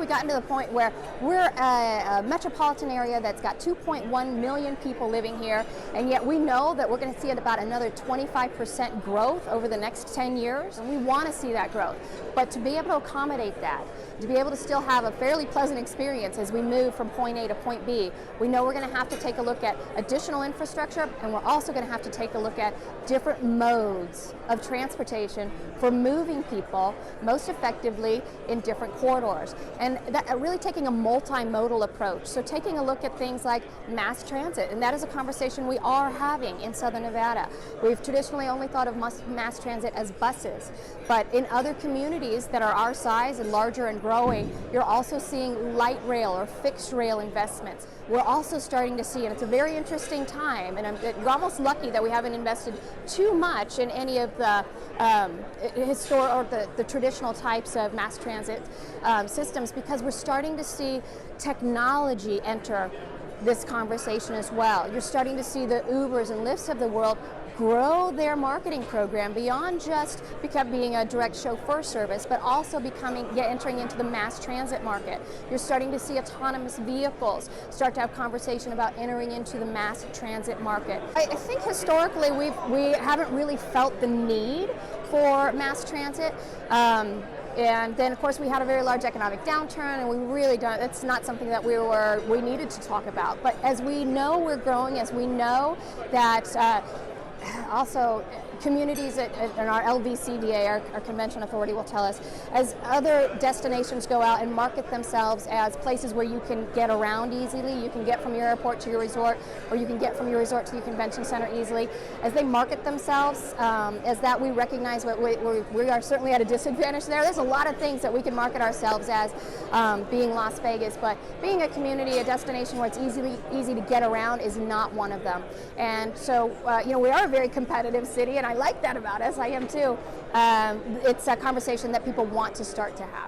gotten to the point where we're a metropolitan area that's got 2.1 million people living here, and yet we know that we're going to see about another 25% growth over the next 10 years, and we want to see that growth. But to be able to accommodate that, to be able to still have a fairly pleasant experience as we move from point A to point B, we know we're going to have to take a look at additional infrastructure, and we're also going to have to take a look at different modes of transportation for moving people most effectively in different corridors. And that really taking a multimodal approach. So taking a look at things like mass transit, and that is a conversation we are having in Southern Nevada. We've traditionally only thought of mass transit as buses, but in other communities that are our size and larger and growing, you're also seeing light rail or fixed rail investments. We're also starting to see, and it's a very interesting time, and we're almost lucky that we haven't invested too much in any of the the traditional types of mass transit systems, because we're starting to see technology enter this conversation as well. You're starting to see the Ubers and Lyfts of the world grow their marketing program beyond just being a direct chauffeur service, but also entering into the mass transit market. You're starting to see autonomous vehicles start to have conversation about entering into the mass transit market. I think historically we haven't really felt the need for mass transit. And then, of course, we had a very large economic downturn, and it's not something that we needed to talk about. But as we know we're growing, as we know that also communities in our LVCVA, our convention authority, will tell us, as other destinations go out and market themselves as places where you can get around easily, you can get from your airport to your resort, or you can get from your resort to your convention center easily. As they market themselves, as that we recognize we are certainly at a disadvantage there. There's a lot of things that we can market ourselves as being Las Vegas, but being a community, a destination where it's easy to get around is not one of them. And so, we are a very competitive city, and I like that about us. I am too. It's a conversation that people want to start to have.